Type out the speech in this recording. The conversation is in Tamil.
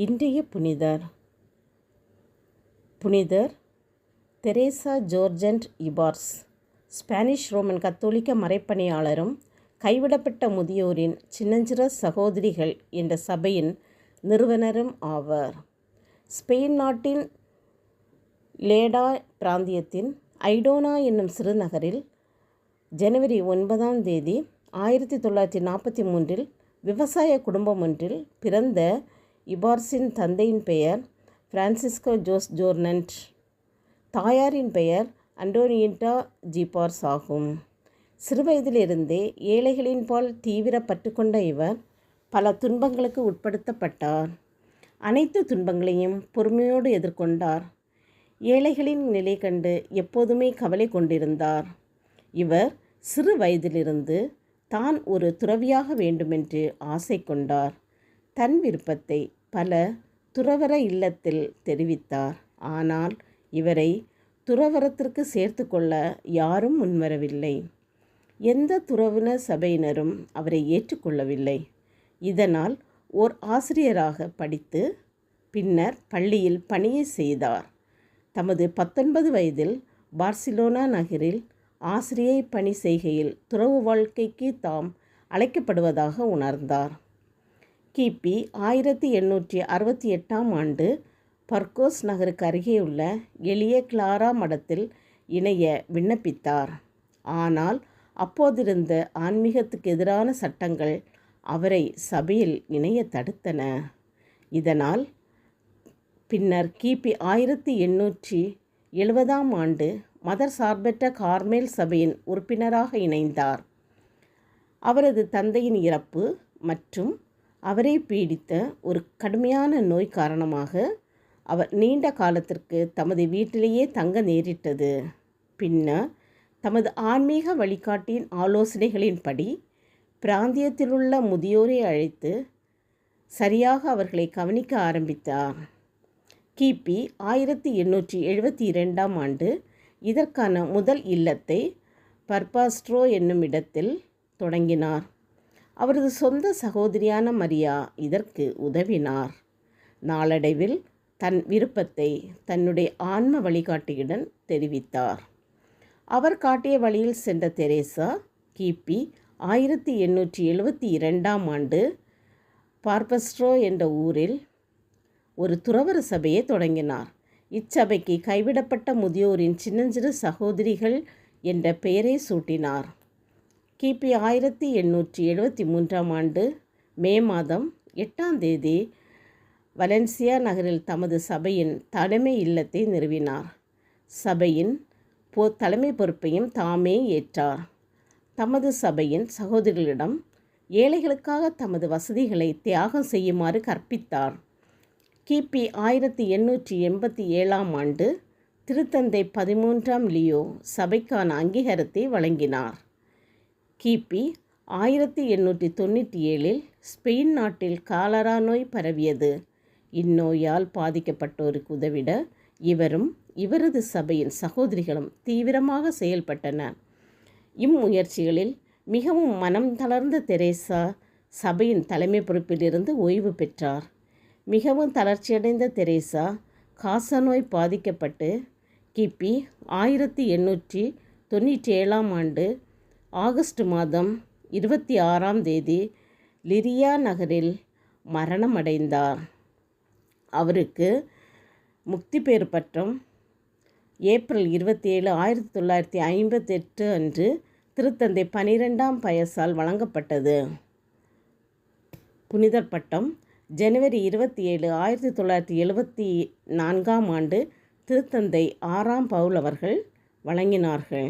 இன்றைய புனிதர் தெரேசா ஜோர்ஜன்ட் இபார்ஸ். ஸ்பானிஷ் ரோமன் கத்தோலிக்க மறைப்பணியாளரும் கைவிடப்பட்ட முதியோரின் சின்னஞ்சிறு சகோதரிகள் என்ற சபையின் நிறுவனரும் ஆவார். ஸ்பெயின் நாட்டின் லேடா பிராந்தியத்தின் ஐடோனா என்னும் சிறுநகரில் ஜனவரி 9 1943 விவசாய குடும்பம் ஒன்றில் பிறந்த இபார்ஸின் தந்தையின் பெயர் பிரான்சிஸ்கோ ஜோஸ் ஜோர்னன்ட், தாயாரின் பெயர் அண்டோனியட்டா ஜிபார்ஸ் ஆகும். சிறுவயதிலிருந்தே ஏழைகளின் பால் தீவிர பற்று கொண்ட இவர் பல துன்பங்களுக்கு உட்படுத்தப்பட்டார். அனைத்து துன்பங்களையும் பொறுமையோடு எதிர்கொண்டார். ஏழைகளின் நிலை கண்டு எப்போதுமே கவலை கொண்டிருந்தார். இவர் சிறு வயதிலிருந்து தான் ஒரு துறவியாக வேண்டுமென்று ஆசை கொண்டார். தன் விருப்பத்தை பல துறவற இல்லத்தில் தெரிவித்தார். ஆனால் இவரை துறவரத்திற்கு சேர்த்து கொள்ள யாரும் முன்வரவில்லை. எந்த துறவின சபையினரும் அவரை ஏற்றுக்கொள்ளவில்லை. இதனால் ஓர் ஆசிரியராக படித்து பின்னர் பள்ளியில் பணியை செய்தார். தமது 19 வயதில் பார்சிலோனா நகரில் ஆசிரியை பணி செய்கையில் துறவு வாழ்க்கைக்கு தாம் அழைக்கப்படுவதாக உணர்ந்தார். கிபி 1868 பர்கோஸ் நகருக்கு அருகேயுள்ள எளிய கிளாரா மடத்தில் இணைய விண்ணப்பித்தார். ஆனால் அப்போதிருந்த ஆன்மீகத்துக்கு எதிரான சட்டங்கள் அவரை சபையில் இணைய தடுத்தன. இதனால் பின்னர் கிபி 1870 மதர் சார்பற்ற கார்மேல் சபையின் உறுப்பினராக இணைந்தார். அவரது தந்தையின் இறப்பு மற்றும் அவரை பீடித்த ஒரு கடுமையான நோய் காரணமாக அவர் நீண்ட காலத்திற்கு தமது வீட்டிலேயே தங்க நேரிட்டது. பின்னர் தமது ஆன்மீக வழிகாட்டியின் ஆலோசனைகளின்படி பிராந்தியத்திலுள்ள முதியோரை அழைத்து சரியாக அவர்களை கவனிக்க ஆரம்பித்தார். கிபி 1872 இதற்கான முதல் இல்லத்தை பர்பாஸ்ட்ரோ என்னும் இடத்தில் தொடங்கினார். அவரது சொந்த சகோதரியான மரியா இதற்கு உதவினார். நாளடைவில் தன் விருப்பத்தை தன்னுடைய ஆன்ம வழிகாட்டியுடன் தெரிவித்தார். அவர் காட்டிய வழியில் சென்ற தெரேசா கிபி 1872 பார்பஸ்ட்ரோ என்ற ஊரில் ஒரு துறவற சபையை தொடங்கினார். இச்சபைக்கு கைவிடப்பட்ட முதியோரின் சின்னஞ்சிறு சகோதரிகள் என்ற பெயரை சூட்டினார். கிபி 1873 மே மாதம் 8 வலன்சியா நகரில் தமது சபையின் தலைமை இல்லத்தை நிறுவினார். சபையின் தலைமை பொறுப்பையும் தாமே ஏற்றார். தமது சபையின் சகோதரிகளிடம் ஏழைகளுக்காக தமது வசதிகளை தியாகம் செய்யுமாறு கற்பித்தார். கிபி 1887 திருத்தந்தை 13 லியோ சபைக்கான அங்கீகாரத்தை வழங்கினார். கிபி 1897 ஸ்பெயின் நாட்டில் காலரா நோய் பரவியது. இந்நோயால் பாதிக்கப்பட்டோருக்கு உதவிட இவரும் இவரது சபையின் சகோதரிகளும் தீவிரமாக செயல்பட்டனர். இம்முயற்சிகளில் மிகவும் மனம் தளர்ந்த தெரேசா சபையின் தலைமை பொறுப்பிலிருந்து ஓய்வு பெற்றார். மிகவும் தளர்ச்சியடைந்த தெரேசா காசநோய் பாதிக்கப்பட்டு கிபி 1897 ஆகஸ்ட் மாதம் 26 லிரியா நகரில் மரணமடைந்தார். அவருக்கு முக்தி பேறு பட்டம் ஏப்ரல் 27 1958 அன்று திருத்தந்தை 12 பயஸால் வழங்கப்பட்டது. புனிதர் பட்டம் ஜனவரி 27 1974 திருத்தந்தை 6 பவுல் அவர்கள் வழங்கினார்கள்.